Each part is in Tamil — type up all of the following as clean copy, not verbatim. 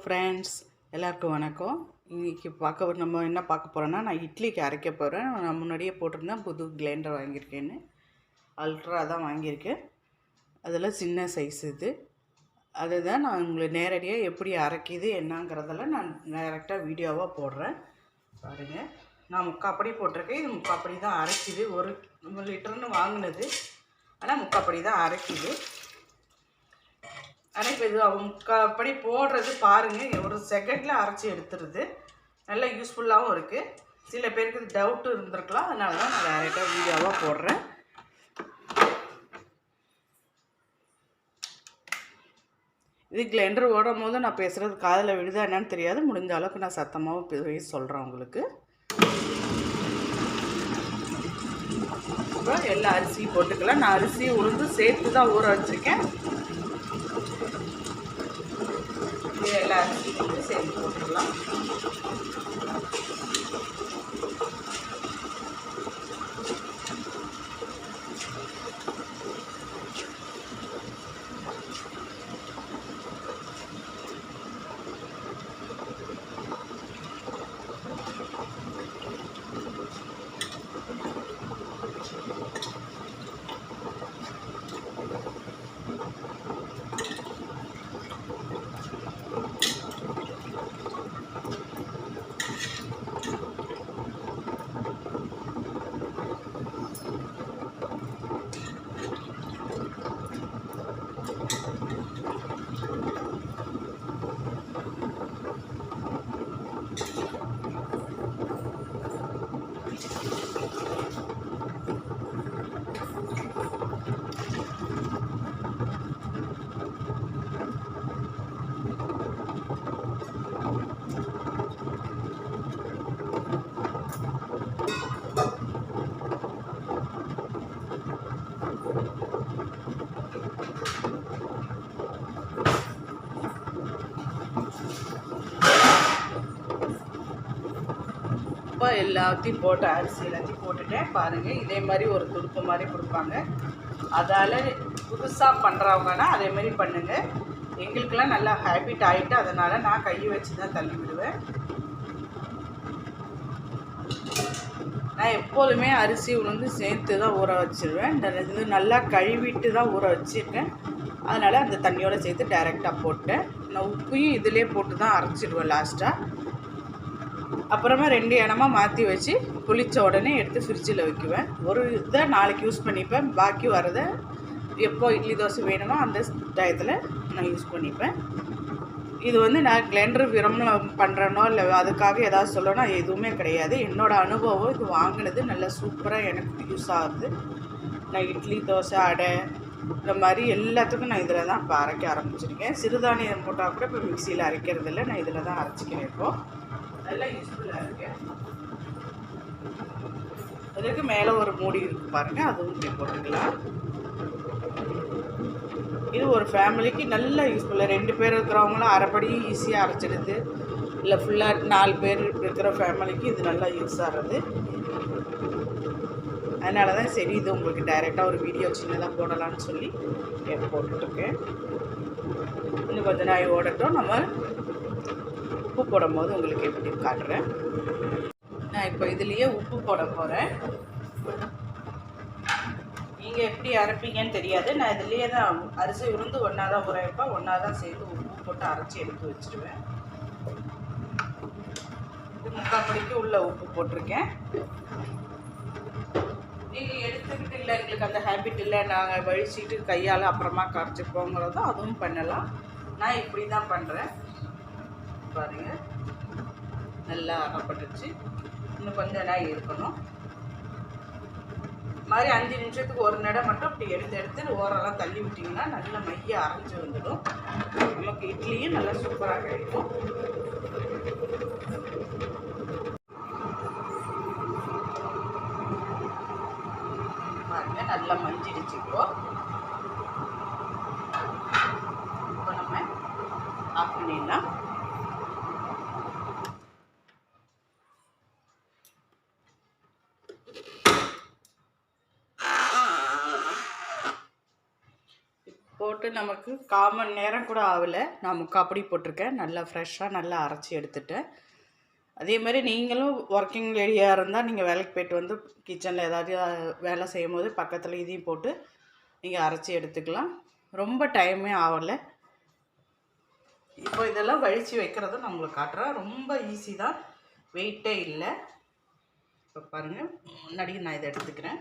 ஃப்ரெண்ட்ஸ், எல்லாருக்கும் வணக்கம். இன்றைக்கி நம்ம என்ன பார்க்க போகிறோன்னா, நான் இட்லிக்கு அரைக்க போகிறேன். நான் முன்னாடியே போட்டிருந்தேன் புது கிரைண்டர் வாங்கியிருக்கேன்னு. அல்ட்ரா தான் வாங்கியிருக்கேன். அதில் சின்ன சைஸ் இது. அதுதான் நான் உங்களுக்கு நேரடியாக எப்படி அரைக்கிது என்னங்கிறதெல்லாம் நான் டைரெக்டாக வீடியோவாக போடுறேன். பாருங்கள், நான் 3/4 படி போட்டிருக்கேன். இது 3/4 படி தான் அரைக்கிது. 1 லிட்டர்னு வாங்கினது, ஆனால் 3/4 படி தான் அரைக்கிது. ஆனால் இப்போ இது முக்கால்படி போடுறது பாருங்கள், ஒரு செகண்டில் அரைச்சி எடுத்துருது. நல்லா யூஸ்ஃபுல்லாகவும் இருக்குது. சில பேருக்கு இது டவுட்டு இருந்திருக்கலாம், அதனால தான் நான் டேரெக்டாக வீடியோவாக போடுறேன். இது கிரைண்டர் ஓடும் போது நான் பேசுகிறது காதில் விழுதா என்னன்னு தெரியாது. முடிஞ்ச அளவுக்கு நான் சத்தமாகவும் பேசி சொல்கிறேன் உங்களுக்கு. இப்போ எல்லா அரிசியும் போட்டுக்கலாம். நான் அரிசி உளுந்து சேர்த்து தான் ஊற வச்சுருக்கேன். எல்லா அரிசியும் சேர்த்து போட்டுக்கலாம். எல்லாத்தையும் போட்டு அரிசி எல்லாத்தையும் போட்டுட்டேன். பாருங்கள், இதே மாதிரி ஒரு துடுப்பு மாதிரி கொடுப்பாங்க. அதால் புதுசாக பண்ணுறவங்கன்னா அதே மாதிரி பண்ணுங்கள். எங்களுக்கெல்லாம் நல்லா ஹேபிட் ஆகிட்டு, அதனால் நான் கையை வச்சு தான் தள்ளி விடுவேன். நான் எப்போதுமே அரிசி உளுந்து சேர்த்து தான் ஊற வச்சுருவேன். இந்த இது நல்லா கழுவிட்டு தான் ஊற வச்சுருக்கேன். அதனால் அந்த தண்ணியோடு சேர்த்து டைரெக்டாக போட்டேன். நான் உப்பையும் இதிலே போட்டு தான் அரைச்சிடுவேன் லாஸ்ட்டாக. அப்புறமா 2 எண்ணமாக மாற்றி வச்சு புளித்த உடனே எடுத்து ஃப்ரிட்ஜில் வைக்குவேன். ஒரு இதை நாளைக்கு யூஸ் பண்ணிப்பேன். பாக்கி வரதை எப்போ இட்லி தோசை வேணுமோ அந்த டயத்தில் நான் யூஸ் பண்ணிப்பேன். இது நான் கிரைண்டர் விரும்பம் பண்ணுறேனோ இல்லை அதுக்காக ஏதாவது சொல்லணும் எதுவுமே கிடையாது. என்னோடய அனுபவம் இது வாங்கினது நல்லா சூப்பராக எனக்கு யூஸ் ஆகுது. நான் இட்லி தோசை அடை இந்த மாதிரி எல்லாத்துக்கும் நான் இதில் தான் இப்போ அரைக்க ஆரம்பிச்சிருக்கேன். சிறுதானியம் போட்டால் கூட இப்போ மிக்சியில் அரைக்கிறது இல்லை, நான் இதில் தான் அரைச்சிக்கிறேன். இப்போது நல்லா யூஸ்ஃபுல்லாக இருக்குது. அதுக்கு மேலே ஒரு மூடி இருக்குது பாருங்கள், அதுவும் இப்படி போட்டுக்கலாம். இது ஒரு ஃபேமிலிக்கு நல்ல யூஸ்ஃபுல்லாக. 2 பேர் இருக்கிறவங்களும் அரைப்படியும் ஈஸியாக அரைச்சிடுது. இல்லை ஃபுல்லாக 4 பேர் இருக்கிற ஃபேமிலிக்கு இது நல்லா யூஸ் ஆகிறது. அதனால தான் சரி இது உங்களுக்கு டைரெக்டாக ஒரு வீடியோ சின்னதாக போடலான்னு சொல்லி போட்டுட்ருக்கேன். இன்னும் கொஞ்சம் நாள் ஓடட்டும். நம்ம உப்பு போடும்போது உங்களுக்கு எப்படி காட்டுறேன். நான் இப்போ இதுலேயே உப்பு போட போகிறேன். நீங்கள் எப்படி அரைப்பீங்கன்னு தெரியாது. நான் இதுலேயே தான் அரிசி உளுந்து ஒன்றா தான் ஊற வைப்பேன். ஒன்றா தான் சேர்த்து உப்பு போட்டு அரைச்சி எடுத்து வச்சுருவேன். இது 3/4 படிக்கு உள்ள உப்பு போட்டிருக்கேன். நீங்கள் எடுத்துக்கிட்டு இல்லை, எங்களுக்கு அந்த ஹேபிட் இல்லை, நாங்கள் வழிச்சிட்டு கையால் அப்புறமா கரைச்சிப்போங்கிறதோ அதுவும் பண்ணலாம். நான் இப்படி தான் பண்ணுறேன். பாருங்கள், நல்லா அரைப்பட்டுச்சு. இன்னும் கொஞ்சம் நேரம் இருக்கணும். மாதிரி 5 நிமிஷத்துக்கு ஒரு நடை மட்டும் இப்படி எடுத்து ஓரெல்லாம் தள்ளி விட்டிங்கன்னா நல்லா மைய அரைச்சி வந்துடும். நமக்கு இட்லியும் நல்லா சூப்பராக கிடைக்கும். பாருங்கள், நல்லா மஞ்சிடுச்சு. இப்போ நம்ம ஆஃப் பண்ணிடலாம். போட்டு நமக்கு 1/4 மணி நேரம் கூட ஆகலை. நான் 3/4 படி போட்டிருக்கேன். நல்லா ஃப்ரெஷ்ஷாக நல்லா அரைச்சி எடுத்துட்டேன். அதே மாதிரி நீங்களும் ஒர்க்கிங் லேடியாக இருந்தால் நீங்கள் வேலைக்கு போய்ட்டு வந்து கிச்சனில் ஏதாவது வேலை செய்யும் போது பக்கத்தில் இதையும் போட்டு நீங்கள் அரைச்சி எடுத்துக்கலாம். ரொம்ப டைமே ஆகலை. இப்போ இதெல்லாம் வழித்து வைக்கிறத நான் உங்களுக்கு காட்டுறேன். ரொம்ப ஈஸி தான், வெயிட்டே இல்லை. இப்போ பாருங்கள், முன்னாடி நான் இதை எடுத்துக்கிறேன்.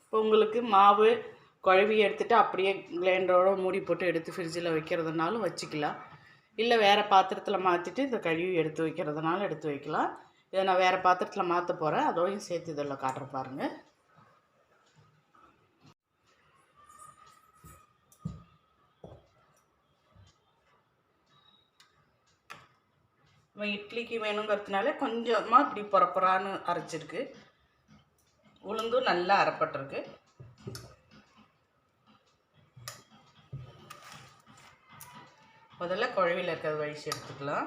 இப்போ உங்களுக்கு மாவு குழவி எடுத்துகிட்டு அப்படியே கிரைண்டரோட மூடி போட்டு எடுத்து ஃப்ரிட்ஜில் வைக்கிறதுனாலும் வச்சுக்கலாம். இல்லை வேறு பாத்திரத்தில் மாற்றிட்டு இந்த கழுவி எடுத்து வைக்கிறதுனாலும் எடுத்து வைக்கலாம். இதை நான் வேறு பாத்திரத்தில் மாற்ற போகிறேன். அதோடையும் சேர்த்து இதில் காட்டுற பாருங்கள். இட்லிக்கு வேணுங்கிறதுனால கொஞ்சமாக இப்படி பொறப்புறான்னு அரைச்சிருக்கு. உளுந்தும் நல்லா அரைப்பட்டிருக்கு. முதல்ல குழவியில் இருக்கிறத வழிச்சு எடுத்துக்கலாம்.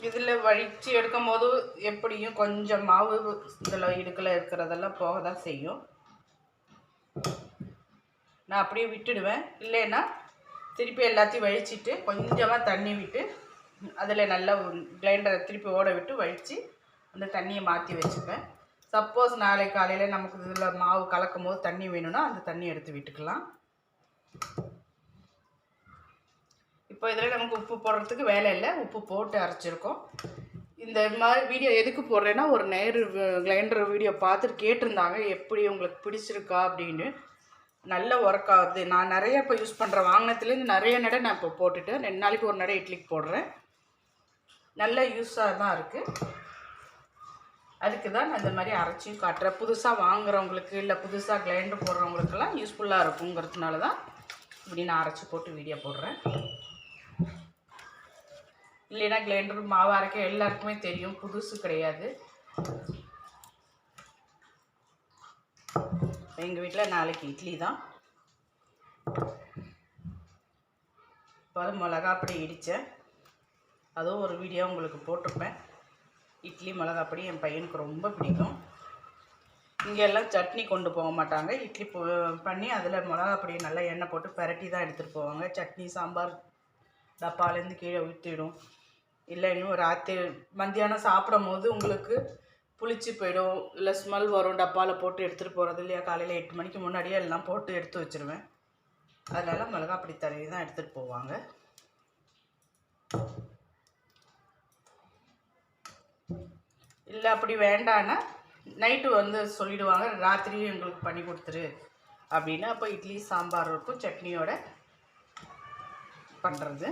இதில் வழித்து எடுக்கும் போது எப்படியும் கொஞ்சம் மாவு இதில் இடுக்கில் இருக்கிறதெல்லாம் போக தான் செய்யும். நான் அப்படியே விட்டுடுவேன். இல்லைன்னா திருப்பி எல்லாத்தையும் வழிச்சிட்டு கொஞ்சமாக தண்ணி விட்டு அதில் நல்லா கிரைண்டரை திருப்பி ஓட விட்டு வழித்து அந்த தண்ணியை மாற்றி வச்சுப்பேன். சப்போஸ் நாளை காலையில் நமக்கு இதில் மாவு கலக்கும் போது தண்ணி வேணும்னா அந்த தண்ணி எடுத்து விட்டுக்கலாம். இப்போ இதில் நமக்கு உப்பு போடுறதுக்கு வேலை இல்லை, உப்பு போட்டு அரைச்சிருக்கோம். இந்த மாதிரி வீடியோ எதுக்கு போடுறேன்னா, ஒரு கிரைண்டர் வீடியோ பார்த்துட்டு கேட்டிருந்தாங்க எப்படி உங்களுக்கு பிடிச்சிருக்கா அப்படின்னு. நல்ல ஒர்க் ஆகுது. நான் நிறைய இப்போ யூஸ் பண்ணுறேன். வாங்கினத்துலேருந்து நிறைய நடை நான் இப்போ போட்டுட்டேன். 2 நாளைக்கு ஒரு நடை இட்லிக்கு போடுறேன். நல்ல யூஸாக தான் இருக்குது. அதுக்கு தான் நான் இந்த மாதிரி அரைச்சியும் காட்டுறேன். புதுசாக வாங்குறவங்களுக்கு இல்லை புதுசாக கிரைண்டர் போடுறவங்களுக்கெல்லாம் யூஸ்ஃபுல்லாக இருக்குங்கிறதுனால தான் இப்படி நான் அரைச்சி போட்டு வீடியோ போடுறேன். இல்லைன்னா கிரைண்டர் மாவு அரைக்க எல்லாருக்குமே தெரியும், புதுசு கிடையாது. எங்கள் வீட்டில் நாளைக்கு இட்லி தான். இப்போ மிளகாப்பொடி இடித்தேன், அதுவும் ஒரு வீடியோ உங்களுக்கு போட்டிருப்பேன். இட்லி மிளகாப்பொடி என் பையனுக்கு ரொம்ப பிடிக்கும். இங்கெல்லாம் சட்னி கொண்டு போக மாட்டாங்க. இட்லி பண்ணி அதில் மிளகாப்பொடி நல்லா எண்ணெய் போட்டு பரட்டி தான் எடுத்துகிட்டு போவாங்க. சட்னி சாம்பார் டப்பாலேருந்து கீழே ஊற்றிடும். இல்லை இன்னும் ராத்திரி மத்தியானம் சாப்பிடும் போது உங்களுக்கு புளிச்சு போயிடும், இல்லை ஸ்மெல் வரும். டப்பாவில் போட்டு எடுத்துகிட்டு போகிறது இல்லையா, காலையில் 8 மணிக்கு முன்னாடியே எல்லாம் போட்டு எடுத்து வச்சுருவேன். அதனால் மிளகாப்பொடி தடவி தான் எடுத்துகிட்டு போவாங்க. இல்லை அப்படி வேண்டான்னா நைட்டு வந்து சொல்லிவிடுவாங்க, ராத்திரியும் எங்களுக்கு பண்ணி கொடுத்துரு அப்படின்னா அப்போ இட்லி சாம்பார் இருக்கும் சட்னியோட பண்ணுறது.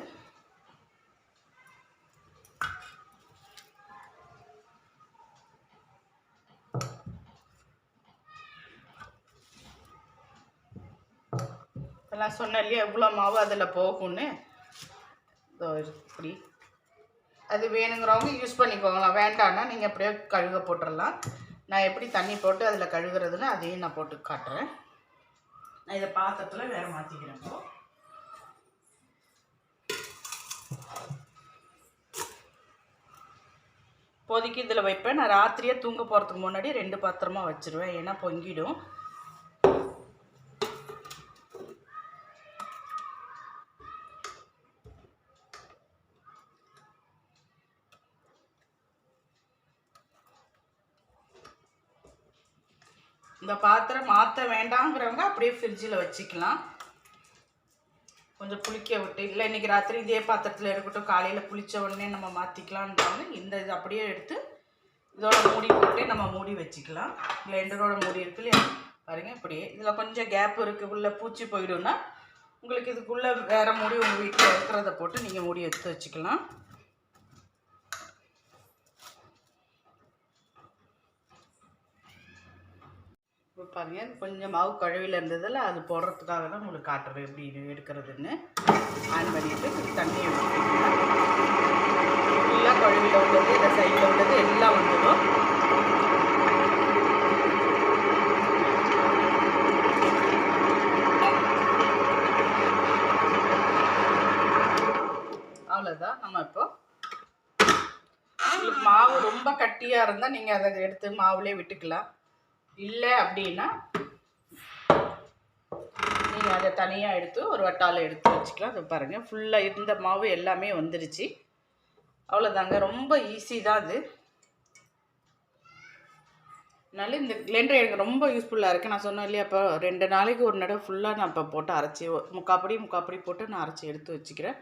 இதெல்லாம் சொன்னேன் இல்லையா எவ்வளோ மாவு அதில் போகும்னு. இப்படி அது வேணுங்கிறவங்க யூஸ் பண்ணிக்கோங்களாம், வேண்டான்னா நீங்கள் அப்படியே கழுக போட்டுடலாம். நான் எப்படி தண்ணி போட்டு அதில் கழுகுறதுன்னு அதையும் நான் போட்டு காட்டுறேன். நான் இதை பாத்திரத்தில் வேறு மாற்றிக்கிறேன். இப்போதைக்கு இதில் வைப்பேன். நான் ராத்திரியே தூங்க போகிறதுக்கு முன்னாடி 2 பாத்திரமாக வச்சுருவேன், ஏன்னா பொங்கிடும். இந்த பாத்திரம் மாற்ற வேண்டாங்கிறவங்க அப்படியே ஃப்ரிட்ஜில் வச்சுக்கலாம். கொஞ்சம் புளிக்க விட்டு, இல்லை இன்றைக்கி ராத்திரி இதே பாத்திரத்தில் இருக்கட்டும், காலையில் புளித்த உடனே நம்ம மாற்றிக்கலான்றாங்க. இந்த இது அப்படியே எடுத்து இதோட மூடி போட்டு நம்ம மூடி வச்சுக்கலாம். கிரைண்டரோட மூடி இருக்கு இல்லையா பாருங்கள், இப்படியே இதில் கொஞ்சம் கேப் இருக்குது, உள்ளே பூச்சி போயிடும்னா உங்களுக்கு இதுக்குள்ளே வேறு மூடி உங்கள் வீட்டில் இருக்கிறத போட்டு நீங்கள் மூடி எடுத்து வச்சுக்கலாம். இப்போ பாருங்கள், கொஞ்சம் மாவு கழுவியில் இருந்ததில் அது போடுறதுக்காக தான் உங்களுக்கு காட்டுறேன் எப்படி எடுக்கிறதுன்னு. ஆன் பண்ணிவிட்டு தண்ணியை ஊற்றிக்கலாம். ஃபுல்லாக கழுவியில் உள்ளது, இந்த சைடில் உள்ளது எல்லாம் வந்துடும். கட்டியாக இருந்தால் நீங்கள் அதை எடுத்து மாவுலேயே விட்டுக்கலாம். இல்லை அப்படின்னா நீங்கள் அதை தனியாக எடுத்து ஒரு வட்டாவில் எடுத்து வச்சுக்கலாம். அது பாருங்கள் ஃபுல்லாக இருந்த மாவு எல்லாமே வந்துடுச்சு. அவ்வளோதாங்க, ரொம்ப ஈஸி தான் அது. அதனால இந்த கிளைண்டர் எனக்கு ரொம்ப யூஸ்ஃபுல்லாக இருக்குது. நான் சொன்னேன் இல்லையா, இப்போ 2 நாளைக்கு ஒரு தடவை ஃபுல்லாக நான் இப்போ போட்டு அரைச்சி முக்காப்படி போட்டு நான் அரைச்சி எடுத்து வச்சுக்கிறேன்.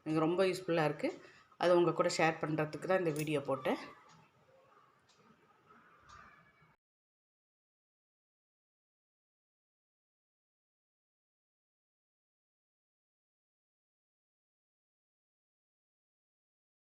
எனக்கு ரொம்ப யூஸ்ஃபுல்லாக இருக்குது. அது உங்கள் கூட ஷேர் பண்ணுறதுக்கு தான் இந்த வீடியோ போட்டேன்.